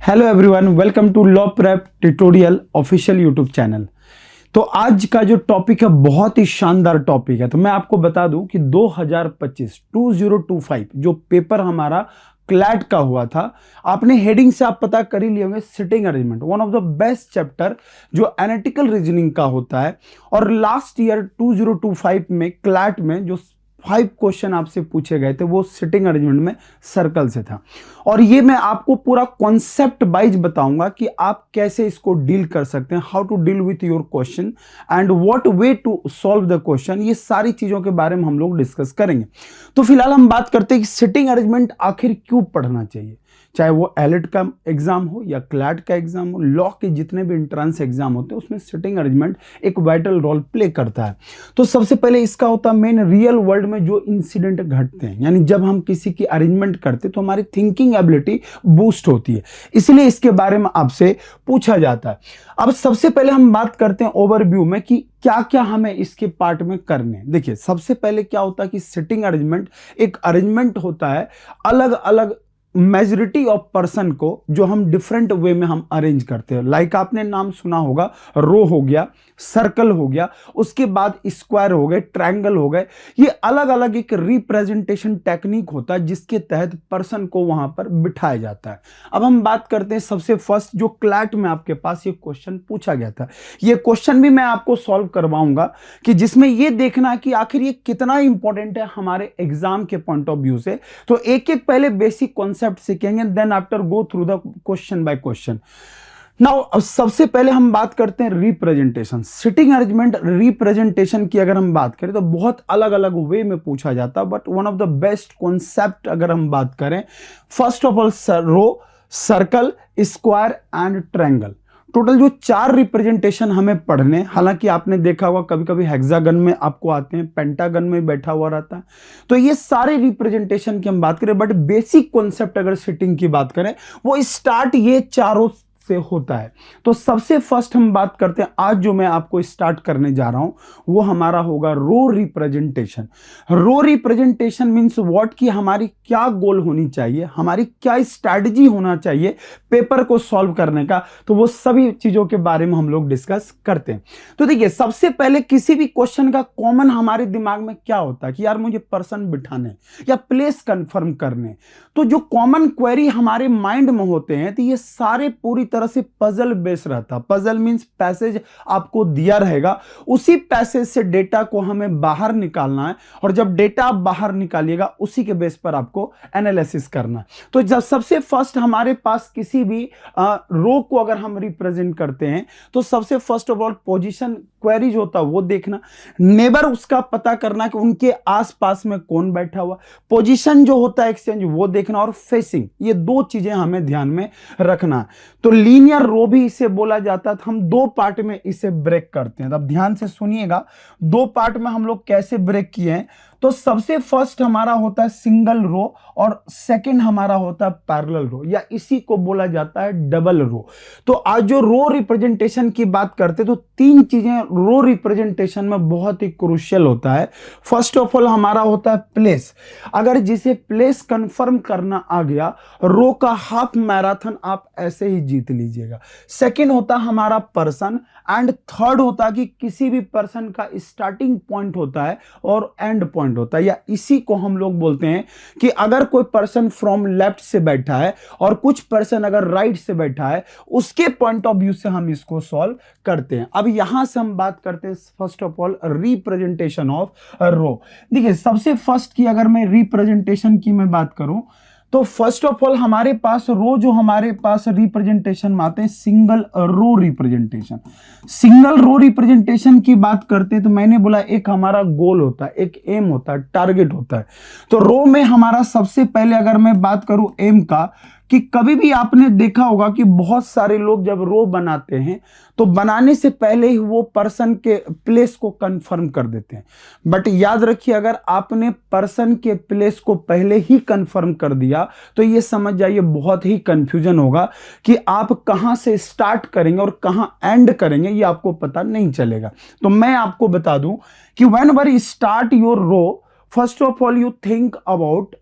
Hello everyone, welcome to Law Prep Tutorial official YouTube channel. तो आज का जो टॉपिक है बहुत ही शानदार टॉपिक है। तो मैं आपको बता दूं कि 2025 जो पेपर हमारा क्लैट का हुआ था, आपने हेडिंग से आप पता कर ही लिए होंगे, sitting arrangement one of the best chapter जो एनालिटिकल रीजनिंग का होता है। और लास्ट ईयर 2025 में क्लैट में जो 5 क्वेश्चन आपसे पूछे गए थे वो सिटिंग अरेंजमेंट में सर्कल से था। और ये मैं आपको पूरा कॉन्सेप्ट वाइज बताऊंगा कि आप कैसे इसको डील कर सकते हैं, how to deal with your question and what way to solve the question. ये सारी चीजों के बारे में हम लोग डिस्कस करेंगे। तो फिलहाल हम बात करते हैं कि सिटिंग अरेंजमेंट आखिर क्यों पढ़ना चाहिए, चाहे वो एलिट का एग्जाम हो या क्लैट का एग्जाम हो। लॉ के जितने भी एंट्रेंस एग्जाम होते हैं उसमें सिटिंग अरेंजमेंट एक वाइटल रोल प्ले करता है। तो सबसे पहले इसका होता है मेन रियल वर्ल्ड में जो इंसिडेंट घटते हैं, यानी जब हम किसी की अरेंजमेंट करते हैं तो हमारी थिंकिंग एबिलिटी बूस्ट होती है, इसलिए इसके बारे में आपसे पूछा जाता है। अब सबसे पहले हम बात करते हैं ओवरव्यू में कि क्या क्या हमें इसके पार्ट में करने। देखिए, सबसे पहले क्या होता है कि सिटिंग अरेंजमेंट एक अरेंजमेंट होता है अलग अलग मेजॉरिटी ऑफ पर्सन को, जो हम डिफरेंट वे में हम अरेंज करते हैं। लाइक आपने नाम सुना होगा, रो हो गया, सर्कल हो गया, उसके बाद स्क्वायर हो गए, ट्रायंगल हो गए। ये अलग अलग एक रिप्रेजेंटेशन टेक्निक होता है जिसके तहत पर्सन को वहां पर बिठाया जाता है। अब हम बात करते हैं सबसे फर्स्ट जो क्लैट में आपके पास ये क्वेश्चन पूछा गया था। ये क्वेश्चन भी मैं आपको सॉल्व करवाऊंगा कि जिसमें ये देखना है कि आखिर ये कितना इंपॉर्टेंट है हमारे एग्जाम के पॉइंट ऑफ व्यू से। तो एक एक पहले बेसिक कॉन्सेप्ट सीखेंगे, then after go through the question by question. Now सबसे पहले हम बात करते हैं रिप्रेजेंटेशन। सिटिंग अरेंजमेंट रिप्रेजेंटेशन की अगर हम बात करें तो बहुत अलग अलग वे में पूछा जाता है, but one of the best concept अगर हम बात करें, first of all row, circle, square and triangle. Total जो 4 रिप्रेजेंटेशन हमें पढ़ने, हालांकि आपने देखा होगा कभी कभी हेक्सागन में आपको आते हैं, पेंटागन में बैठा हुआ रहता है। तो ये सारे रिप्रेजेंटेशन की हम बात करें, बट बेसिक कॉन्सेप्ट अगर सिटिंग की बात करें वो स्टार्ट ये चारों से होता है। तो सबसे फर्स्ट हम बात करते हैं, आज जो मैं आपको स्टार्ट करने जा रहा हूं वो हमारा होगा row representation. Row representation means what, कि हमारी क्या गोल होनी चाहिए, हमारी क्या स्ट्रैटेजी होना चाहिए पेपर को सॉल्व करने का। तो वो सभी चीजों के बारे में हम लोग डिस्कस करते हैं। तो देखिए, सबसे पहले किसी भी क्वेश्चन का कॉमन हमारे दिमाग में क्या होता है कि यार मुझे पर्सन बिठाने या प्लेस कंफर्म करने। तो जो कॉमन क्वेरी हमारे माइंड में होते हैं, तो ये सारे पूरी तरह से पजल बेस रहता। पजल मींस पैसेज आपको दिया रहेगा, उसी पैसेज से डेटा को हमें बाहर निकालना है, और जब डेटा आप बाहर निकालिएगा उसी के बेस पर आपको एनालिसिस करना है। तो जब सबसे फर्स्ट हमारे पास किसी भी रो को अगर हम रिप्रेजेंट करते हैं तो सबसे first of all position queries होता है वो देखना, नेबर उसका पता करना कि उनके आसपास में कौन बैठा हुआ, पोजीशन जो होता है एक्सचेंज वो देखना, और फेसिंग, ये 2 चीजें हमें ध्यान में रखना। तो लीनियर रो भी इसे बोला जाता है। हम 2 पार्ट में इसे ब्रेक करते हैं। अब ध्यान से सुनिएगा, 2 पार्ट में हम लोग कैसे ब्रेक किए हैं। तो सबसे फर्स्ट हमारा होता है सिंगल रो, और सेकंड हमारा होता है पैरेलल रो, या इसी को बोला जाता है डबल रो। तो आज जो रो रिप्रेजेंटेशन की बात करते तो 3 चीजें रो रिप्रेजेंटेशन में बहुत ही क्रूशियल होता है। फर्स्ट ऑफ ऑल हमारा होता है प्लेस। अगर जिसे प्लेस कंफर्म करना आ गया, रो का हाफ मैराथन आप ऐसे ही जीत लीजिएगा। सेकंड होता हमारा पर्सन, एंड थर्ड होता कि किसी भी पर्सन का स्टार्टिंग पॉइंट होता है और एंड पॉइंट होता है, या इसी को हम लोग बोलते हैं कि अगर कोई पर्सन फ्रॉम लेफ्ट से बैठा है और कुछ पर्सन अगर राइट से बैठा है, उसके पॉइंट ऑफ व्यू से हम इसको सॉल्व करते हैं। अब यहां से हम बात करते हैं first of all representation of row. देखिए, सबसे फर्स्ट की अगर मैं रिप्रेजेंटेशन की मैं बात करूं तो फर्स्ट ऑफ ऑल हमारे पास रो, जो हमारे पास रिप्रेजेंटेशन में आते हैं single row representation. Single row representation की बात करते हैं तो मैंने बोला एक हमारा गोल होता है, एक एम होता है, टारगेट होता है। तो रो में हमारा सबसे पहले अगर मैं बात करूं एम का, कि कभी भी आपने देखा होगा कि बहुत सारे लोग जब रो बनाते हैं तो बनाने से पहले ही वो पर्सन के प्लेस को कंफर्म कर देते हैं। बट याद रखिए, अगर आपने पर्सन के प्लेस को पहले ही कंफर्म कर दिया तो ये समझ जाइए बहुत ही कंफ्यूजन होगा कि आप कहां से स्टार्ट करेंगे और कहां एंड करेंगे, ये आपको पता नहीं चलेगा। तो मैं आपको बता दूं कि whenever you start your row, first of all you think about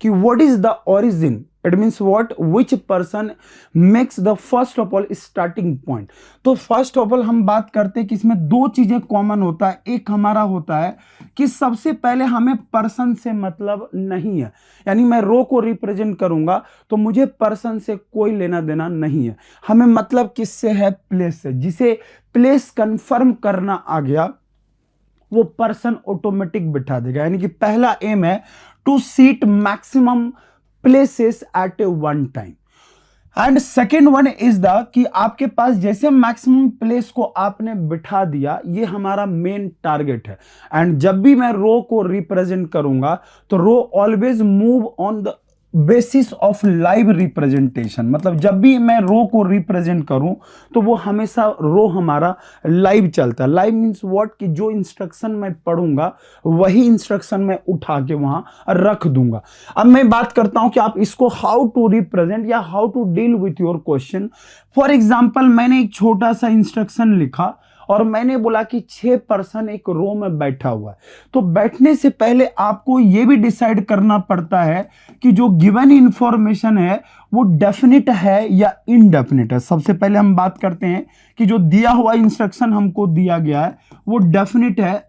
कि what is the origin it means what, which person makes the first of all starting point. तो फर्स्ट ऑफ ऑल हम बात करते हैं कि इसमें दो चीजें कॉमन होता है। एक हमारा होता है कि सबसे पहले हमें पर्सन से मतलब नहीं है, यानी मैं रो को रिप्रेजेंट करूंगा तो मुझे पर्सन से कोई लेना देना नहीं है, हमें मतलब किससे है, प्लेस से। जिसे प्लेस कंफर्म करना आ गया वो पर्सन ऑटोमेटिक बिठा देगा। यानी कि पहला एम है to seat maximum places at a one time, and second one is the कि आपके पास जैसे मैक्सिमम प्लेस को आपने बिठा दिया, ये हमारा मेन टारगेट है। एंड जब भी मैं रो को रिप्रेजेंट करूंगा तो row always move on the basis of live representation, मतलब जब भी मैं रो को रिप्रेजेंट करूं तो वो हमेशा रो हमारा लाइव चलता है। लाइव मीन्स व्हाट, कि जो इंस्ट्रक्शन मैं पढ़ूंगा वही इंस्ट्रक्शन मैं उठा के वहां रख दूंगा। अब मैं बात करता हूं कि आप इसको हाउ टू रिप्रेजेंट या how to deal with your question. For example मैंने एक छोटा सा इंस्ट्रक्शन लिखा और मैंने बोला कि 6 पर्सन एक रो में बैठा हुआ है। तो बैठने से पहले आपको यह भी डिसाइड करना पड़ता है कि जो गिवन इंफॉर्मेशन है वो डेफिनिट है या इनडेफिनिट है। सबसे पहले हम बात करते हैं कि जो दिया हुआ इंस्ट्रक्शन हमको दिया गया है वो डेफिनिट है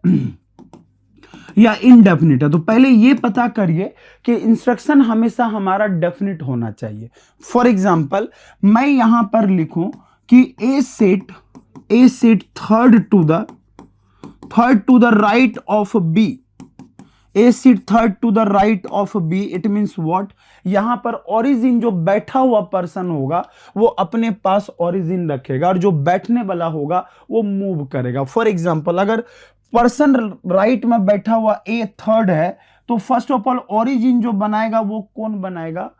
या इनडेफिनिट है। तो पहले ये पता करिए कि इंस्ट्रक्शन हमेशा हमारा डेफिनिट होना चाहिए। फॉर एग्जाम्पल मैं यहां पर लिखूं कि A set third to the right of B. A set third to the right of B. It means what? यहां पर ओरिजिन जो बैठा हुआ पर्सन होगा वो अपने पास ओरिजिन रखेगा और जो बैठने वाला होगा वो मूव करेगा। फॉर एग्जाम्पल अगर पर्सन राइट में बैठा हुआ A थर्ड है तो फर्स्ट ऑफ ऑल ओरिजिन जो बनाएगा वो कौन बनाएगा,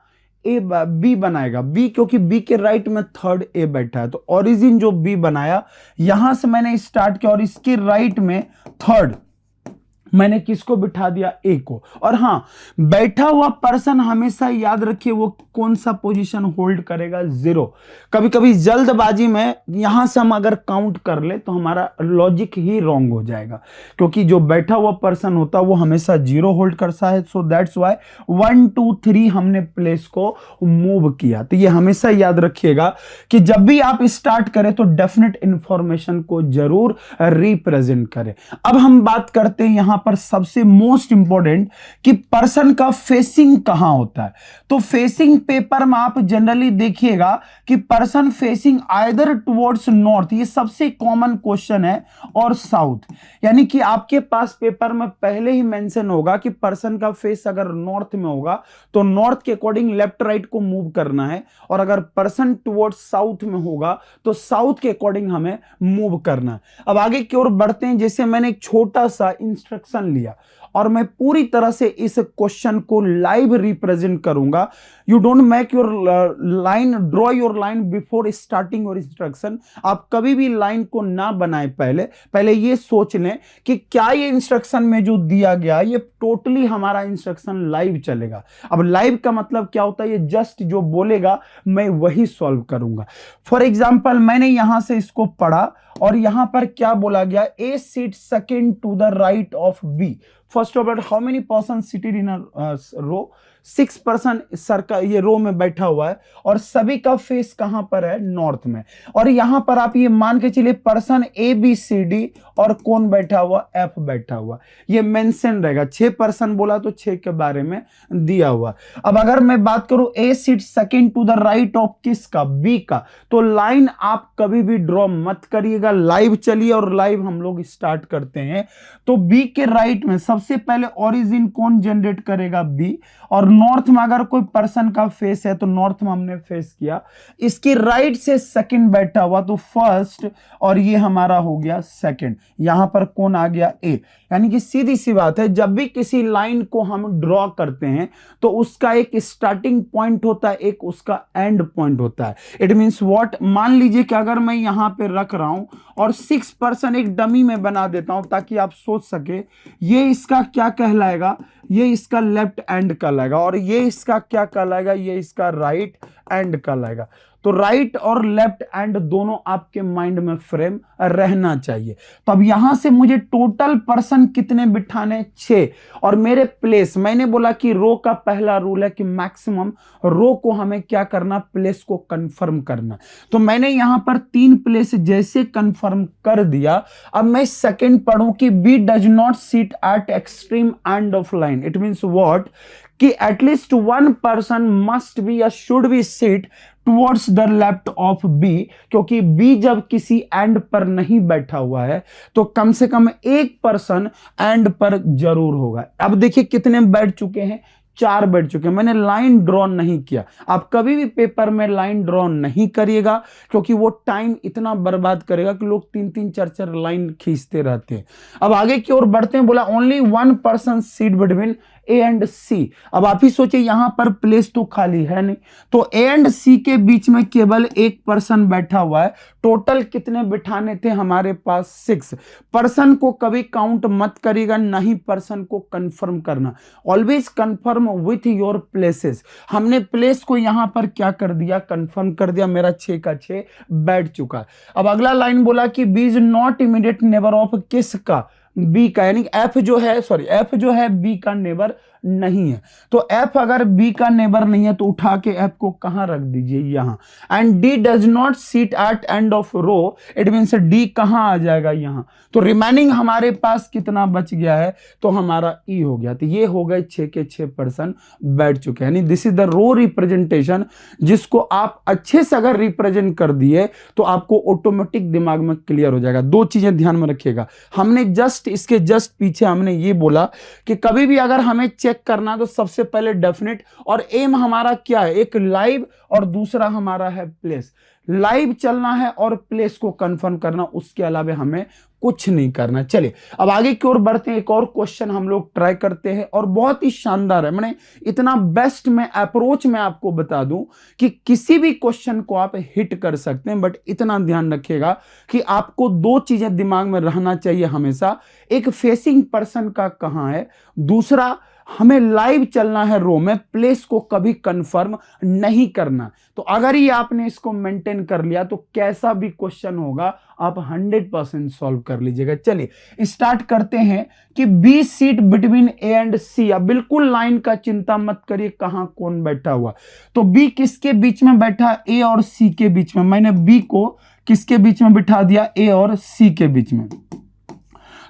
बी बनाएगा। बी क्योंकि बी के राइट में थर्ड ए बैठा है तो ओरिजिन जो बी बनाया, यहां से मैंने स्टार्ट किया और इसके राइट में थर्ड मैंने किसको बिठा दिया, ए को। और हां, बैठा हुआ पर्सन हमेशा याद रखिए वो कौन सा पोजीशन होल्ड करेगा, 0। कभी कभी जल्दबाजी में यहां से हम अगर काउंट कर ले तो हमारा लॉजिक ही रॉन्ग हो जाएगा, क्योंकि जो बैठा हुआ पर्सन होता है वो हमेशा 0 होल्ड करता है। सो दैट्स वाई 1 2 3 हमने प्लेस को मूव किया। तो ये हमेशा याद रखिएगा कि जब भी आप स्टार्ट करें तो डेफिनेट इंफॉर्मेशन को जरूर रिप्रेजेंट करें। अब हम बात करते हैं यहां पर सबसे मोस्ट इंपॉर्टेंट कि पर्सन का फेसिंग कहां होता है। तो फेसिंग पेपर में आप जनरली देखिएगा कि person facing either towards north, ये सबसे कॉमन क्वेश्चन है, और साउथ। यानी कि आपके पास पेपर में पहले ही मेंशन होगा कि पर्सन का फेस अगर नॉर्थ में होगा तो नॉर्थ के अकॉर्डिंग लेफ्ट राइट को मूव करना है, और अगर पर्सन टुवर्ड्स साउथ में होगा तो साउथ के अकॉर्डिंग हमें मूव करना है। अब आगे की ओर बढ़ते हैं। जैसे मैंने एक छोटा सा इंस्ट्रक्शन लिया और मैं पूरी तरह से इस क्वेश्चन को लाइव रिप्रेजेंट करूंगा। You don't make your line, draw your line before starting your instruction. आप कभी भी लाइन को ना बनाएं, पहले ये सोच लें कि क्या ये इंस्ट्रक्शन में जो दिया गया ये टोटली हमारा इंस्ट्रक्शन लाइव चलेगा। अब लाइव का मतलब क्या होता है, ये जस्ट जो बोलेगा मैं वही सॉल्व करूंगा। फॉर एग्जाम्पल मैंने यहां से इसको पढ़ा और यहां पर क्या बोला गया, A seat second to the right of B. First of all how many person seated in a row, 6 person circle ये रो में बैठा हुआ है और सभी का फेस कहां पर है, नॉर्थ में। और यहां पर आप ये मान के चलिए person A B C D और कौन बैठा हुआ, एफ बैठा हुआ, ये मेंशन रहेगा। 6 पर्सन बोला तो 6 के बारे में दिया हुआ। अब अगर मैं बात करूं A seat second to the right of किसका, बी का, तो लाइन आप कभी भी ड्रॉ मत करिएगा, लाइव चलिए और लाइव हम लोग स्टार्ट करते हैं। तो बी के राइट में सबसे पहले ओरिजिन कौन जनरेट करेगा, बी, और नॉर्थ में अगर कोई पर्सन का फेस है तो नॉर्थ में हमने फेस किया। इसके राइट से सेकंड बैठा हुआ तो फर्स्ट, और ये हमारा हो गया सेकंड। यहां पर कौन आ गया, ए। यानी कि सीधी सी बात है, जब भी किसी लाइन को हम ड्रॉ करते हैं तो उसका एक स्टार्टिंग पॉइंट होता है, एक उसका एंड पॉइंट होता है। इट मींस व्हाट, मान लीजिए कि अगर मैं यहां पे रख रहा हूं और 6 पर्सन एक डमी में बना देता हूं ताकि आप सोच सके, ये इसका क्या कहलाएगा, ये इसका लेफ्ट एंड कहलाएगा, और ये इसका क्या कहलाएगा, ये इसका राइट एंड कहलाएगा। तो राइट और लेफ्ट एंड दोनों आपके माइंड में फ्रेम रहना चाहिए। तो अब यहां से मुझे टोटल पर्सन कितने बिठाने, 6, और मेरे प्लेस, मैंने बोला कि रो का पहला रूल है कि मैक्सिमम रो को हमें क्या करना, प्लेस को कंफर्म करना। तो मैंने यहां पर 3 प्लेस जैसे कंफर्म कर दिया। अब मैं सेकंड पढ़ूं कि B does not sit at extreme end of line. It means what, कि at least one person must be या should be sit towards the left of B, क्योंकि बी जब किसी एंड पर नहीं बैठा हुआ है तो कम से कम एक पर्सन एंड पर जरूर होगा। अब देखिए कितने बैठ चुके हैं, 4 बैठ चुके हैं। मैंने लाइन ड्रॉ नहीं किया। आप कभी भी पेपर में लाइन ड्रॉ नहीं करिएगा, क्योंकि वो टाइम इतना बर्बाद करेगा कि लोग 3-3 4-4 लाइन खींचते रहते हैं। अब आगे की ओर बढ़ते हैं, बोला only one person seat between A and C. अब आप ही सोचिए यहां पर प्लेस तो खाली है नहीं, तो ए एंड सी के बीच में केवल एक पर्सन बैठा हुआ है। टोटल कितने बिठाने थे हमारे पास, 6। पर्सन को कभी काउंट मत करिएगा, नहीं पर्सन को कंफर्म करना। Always confirm with your places. हमने प्लेस को यहां पर क्या कर दिया, कंफर्म कर दिया। मेरा 6 का 6 बैठ चुका है। अब अगला लाइन बोला कि B is not immediate neighbour of किसका, बी का, यानी एफ जो है बी का नेबर नहीं है। तो एफ अगर बी का नेबर नहीं है तो उठा के एफ को कहां रख दीजिए, यहां। And D does not sit at end of row, it means D कहां आ जाएगा, यहां। तो रिमेनिंग हमारे पास कितना बच गया है, तो हमारा ई हो गया। तो ये हो गए 6 के 6 पर्सन बैठ चुके हैं। यानी this is the row representation, जिसको आप अच्छे से अगर रिप्रेजेंट कर दिए तो आपको ऑटोमेटिक दिमाग में क्लियर हो जाएगा। 2 चीजें ध्यान में रखिएगा। हमने इसके जस्ट पीछे हमने ये बोला कि कभी भी अगर हमें चेक करना तो सबसे पहले डेफिनेट, और एम हमारा क्या है, एक लाइव और दूसरा हमारा है प्लेस। लाइव चलना है और प्लेस को कंफर्म करना, उसके अलावा हमें कुछ नहीं करना। चलिए अब आगे की ओर बढ़ते हैं। एक और क्वेश्चन हम लोग ट्राई करते हैं और बहुत ही शानदार है। मैंने इतना बेस्ट में अप्रोच में आपको बता दूं कि किसी भी क्वेश्चन को आप हिट कर सकते हैं, बट इतना ध्यान रखिएगा कि आपको 2 चीजें दिमाग में रहना चाहिए हमेशा। एक फेसिंग पर्सन का कहां है, दूसरा हमें लाइव चलना है रो में, प्लेस को कभी कंफर्म नहीं करना। तो अगर ये आपने इसको मेंटेन कर लिया तो कैसा भी क्वेश्चन होगा आप 100% सॉल्व कर लीजिएगा। चलिए स्टार्ट करते हैं कि B seat between A and C. अब बिल्कुल लाइन का चिंता मत करिए कहां कौन बैठा हुआ। तो बी किसके बीच में बैठा, ए और सी के बीच में। मैंने बी को किसके बीच में बिठा दिया, ए और सी के बीच में।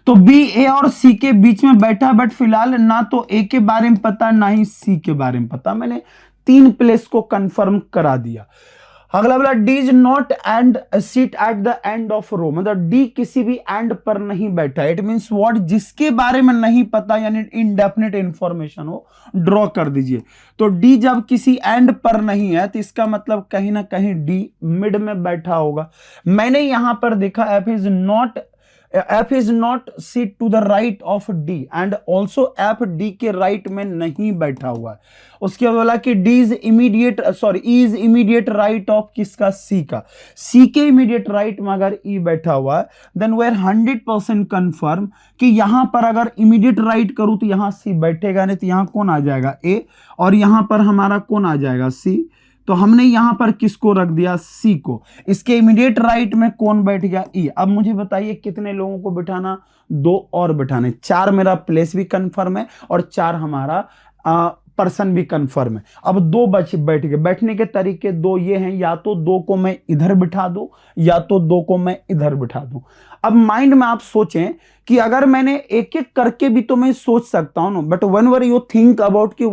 तो बी ए और सी के बीच में बैठा, बट फिलहाल ना तो ए के बारे में पता ना ही सी के बारे में पता। मैंने 3 प्लेस को कंफर्म करा दिया। अगला वाला D is not end seat at the end of row, मतलब डी किसी भी एंड पर नहीं बैठा। इट मींस व्हाट, जिसके बारे में नहीं पता यानी इनडेफिनेट इंफॉर्मेशन हो, ड्रॉ कर दीजिए। तो डी जब किसी एंड पर नहीं है तो इसका मतलब कहीं ना कहीं डी मिड में बैठा होगा। मैंने यहां पर देखा F is not sit to the right of D and also F D के राइट में नहीं बैठा हुआ है। उसके बाद बोला कि E is immediate right of किसका, C का। C के immediate right में अगर E बैठा हुआ है then we are 100% confirm कि यहां पर अगर immediate right करूं तो यहां C बैठेगा, नहीं तो यहां कौन आ जाएगा, A, और यहां पर हमारा कौन आ जाएगा, C। तो हमने यहां पर किसको रख दिया, सी को। इसके इमीडिएट राइट में कौन बैठ गया, ई। अब मुझे बताइए कितने लोगों को बिठाना, 2 और बिठाने। 4 मेरा प्लेस भी कंफर्म है और 4 हमारा पर्सन भी कंफर्म है। अब 2 बैठ गए। बैठने के तरीके 2 ये हैं, या तो 2 को मैं इधर बिठा दूं या तो 2 को मैं इधर बिठा दूं। अब माइंड में आप सोचें कि अगर मैंने एक एक करके भी तो मैं सोच सकता हूं ना, but whenever you think about कि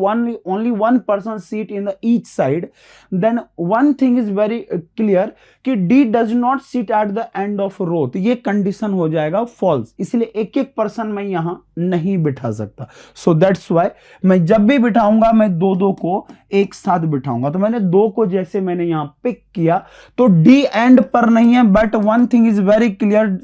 only one person seat in the each side, then one thing is very clear कि D does not sit at the end of row। तो ये कंडीशन हो जाएगा फॉल्स, इसलिए एक एक पर्सन मैं यहां नहीं बिठा सकता। सो दैट्स वाई मैं जब भी बिठाऊंगा मैं 2-2 को एक साथ बिठाऊंगा। तो मैंने 2 को जैसे मैंने यहां पिक किया तो D एंड पर नहीं है, but one thing is very clear,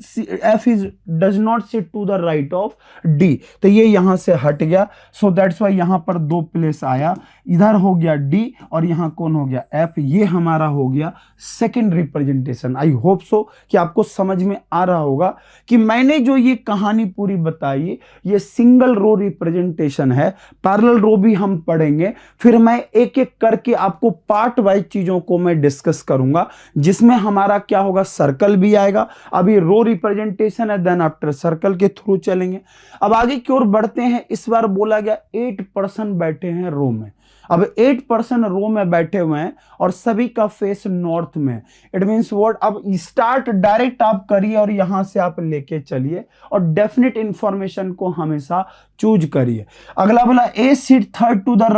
F does not sit to the right of D, तो ये यहां से हट गया, सो दैट्स वाई यहां पर 2 प्लेस आया, इधर हो गया डी और यहां कौन हो गया एफ, ये हमारा हो गया second representation. I hope so कि आपको समझ में आ रहा होगा कि मैंने जो ये कहानी पूरी बताई ये सिंगल रो रिप्रेजेंटेशन है, पैरेलल रो भी हम पढ़ेंगे, फिर मैं एक एक करके आपको पार्ट वाइज चीजों को मैं डिस्कस करूंगा, जिसमें हमारा क्या होगा, सर्कल भी आएगा। अभी रो रिप्रेजेंटेशन है, देन आफ्टर सर्कल के थ्रू चलेंगे। अब आगे की ओर बढ़ते हैं। इस बार बोला गया 8% बैठे हैं रो में। अब 8% रो में बैठे हुए हैं और सभी का फेस नॉर्थ में, इट मींस व्हाट, अब स्टार्ट डायरेक्ट आप करिए और यहां से आप लेके चलिए और डेफिनेट इंफॉर्मेशन को हमेशा चूज करिए। अगला बोला A seat third to the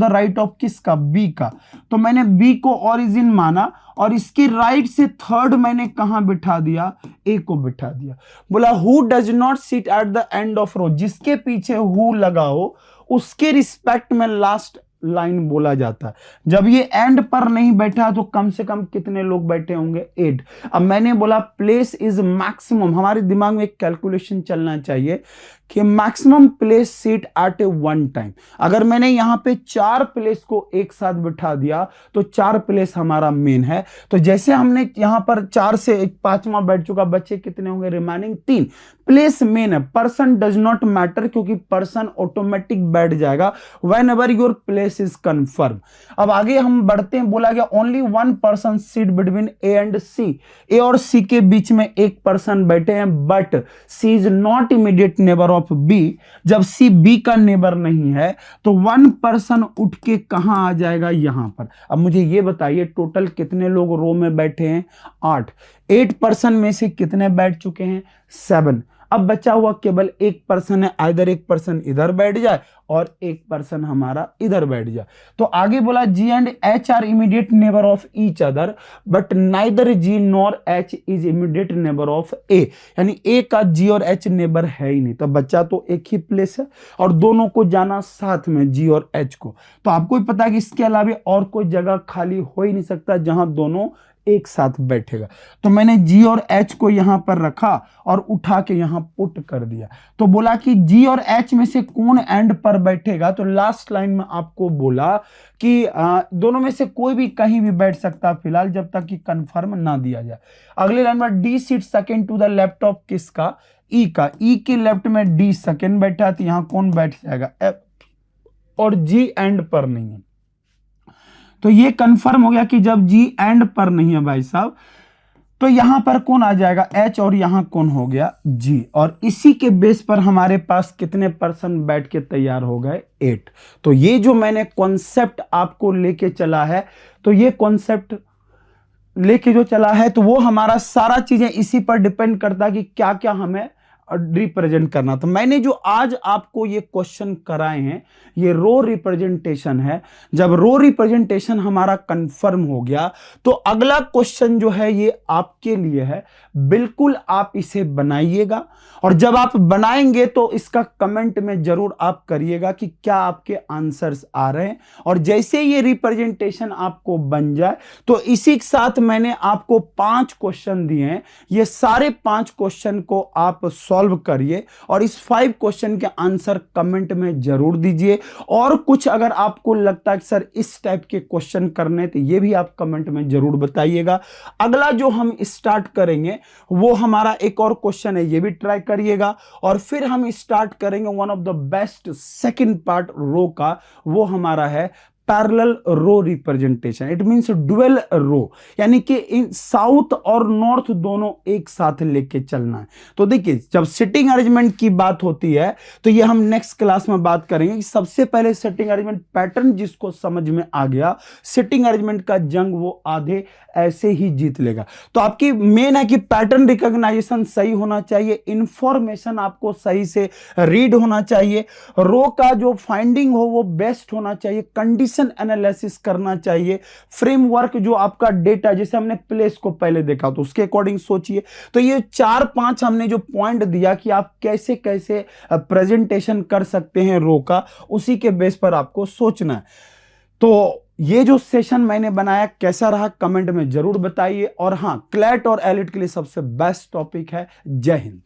right of किसका, बी का, तो मैंने बी को ओरिजिन माना और इसकी राइट से थर्ड मैंने कहां बिठा दिया, ए को बिठा दिया। बोला who does not sit at the end of row, जिसके पीछे हु लगा हो उसके रिस्पेक्ट में लास्ट लाइन बोला जाता है। जब ये एंड पर नहीं बैठा तो कम से कम कितने लोग बैठे होंगे, 8। अब मैंने बोला प्लेस इज मैक्सिमम, हमारे दिमाग में एक कैलकुलेशन चलना चाहिए कि maximum place seat eight a one time. अगर मैंने यहां पे 4 प्लेस को एक साथ बिठा दिया तो 4 प्लेस हमारा मेन है। तो जैसे हमने यहां पर 4 से 5वां बैठ चुका, बच्चे कितने होंगे, रिमेनिंग 3 प्लेस मेन है। पर्सन डज नॉट मैटर, क्योंकि पर्सन ऑटोमेटिक बैठ जाएगा whenever your place is confirm. अब आगे हम बढ़ते हैं। बोला गया only 1 person seat between A and C, A और सी के बीच में एक पर्सन बैठे हैं, but C is not immediate neighbour of B. जब सी बी का नेबर नहीं है तो 1 पर्सन उठ के कहां आ जाएगा, यहां पर। अब मुझे ये बताइए टोटल कितने लोग रो में बैठे हैं, 8। 8 पर्सन में से कितने बैठ चुके हैं, 7। अब बचा हुआ केवल 1 पर्सन है, आइदर एक पर्सन इधर बैठ जाए और एक पर्सन हमारा इधर बैठ जाए। तो आगे बोला G and H are immediate neighbour of each other, but neither G nor H is immediate neighbour of A, यानी ए का जी और एच नेबर है ही नहीं। तो बच्चा तो एक ही प्लेस है और दोनों को जाना साथ में, जी और एच को। तो आपको भी पता है कि इसके अलावा और कोई जगह खाली हो ही नहीं सकता जहां दोनों एक साथ बैठेगा। तो मैंने जी और एच को यहां पर रखा और उठा के यहां पुट कर दिया। तो बोला कि जी और एच में से कौन एंड पर बैठेगा, तो लास्ट लाइन में आपको बोला कि दोनों में से कोई भी कहीं भी बैठ सकता फिलहाल, जब तक कि कंफर्म ना दिया जाए। अगले लाइन में D seat second to the left of किसका, ई का, ई के लेफ्ट में डी सेकंड बैठा, तो यहां कौन बैठ जाएगा, एफ, और जी एंड पर नहीं है। तो ये कंफर्म हो गया कि जब जी एंड पर नहीं है भाई साहब, तो यहां पर कौन आ जाएगा, एच, और यहां कौन हो गया, जी। और इसी के बेस पर हमारे पास कितने पर्सन बैठ के तैयार हो गए, 8। तो ये जो मैंने कॉन्सेप्ट आपको लेके चला है, तो ये कॉन्सेप्ट लेके जो चला है, तो वो हमारा सारा चीजें इसी पर डिपेंड करता है कि क्या क्या हमें रिप्रेजेंट करना। तो मैंने जो आज आपको ये क्वेश्चन कराए हैं, ये रो रिप्रेजेंटेशन है। जब रो रिप्रेजेंटेशन हमारा कंफर्म हो गया तो अगला क्वेश्चन जो है ये आपके लिए है, बिल्कुल आप इसे बनाइएगा। और जब आप बनाएंगे तो इसका कमेंट में जरूर आप करिएगा कि क्या आपके आंसर्स आ रहे हैं। और जैसे ये रिप्रेजेंटेशन आपको बन जाए तो इसी के साथ मैंने आपको 5 क्वेश्चन दिए हैं, ये सारे 5 क्वेश्चन को आप सॉल्व करिए और इस 5 क्वेश्चन के आंसर कमेंट में जरूर दीजिए। और कुछ अगर आपको लगता है कि सर इस टाइप के क्वेश्चन करने, तो ये भी आप कमेंट में जरूर बताइएगा। अगला जो हम स्टार्ट करेंगे वो हमारा एक और क्वेश्चन है, ये भी ट्राई करिएगा। और फिर हम स्टार्ट करेंगे one of the best second part row का, वो हमारा है parallel row representation. It means dual row, यानी कि इन साउथ और नॉर्थ दोनों एक साथ लेके चलना है। तो देखिए जब सिटिंग अरेंजमेंट की बात होती है तो ये हम नेक्स्ट क्लास में बात करेंगे कि सबसे पहले सिटिंग अरेंजमेंट पैटर्न जिसको समझ में आ गया, सिटिंग अरेंजमेंट का जंग वो आधे ऐसे ही जीत लेगा। तो आपकी मेन है कि पैटर्न रिकॉग्नाइजेशन सही होना चाहिए, इंफॉर्मेशन आपको सही से रीड होना चाहिए, रो का जो फाइंडिंग हो वो बेस्ट होना चाहिए, कंडीशन एनालिसिस करना चाहिए, फ्रेमवर्क जो आपका डेटा, जैसे हमने प्लेस को पहले देखा तो उसके अकॉर्डिंग सोचिए। तो ये 4-5 हमने जो पॉइंट दिया कि आप कैसे कैसे प्रेजेंटेशन कर सकते हैं रो का, उसी के बेस पर आपको सोचना है। तो ये जो सेशन मैंने बनाया कैसा रहा कमेंट में जरूर बताइए। और हाँ, क्लैट और एलिट के लिए सबसे बेस्ट टॉपिक है। जय हिंद।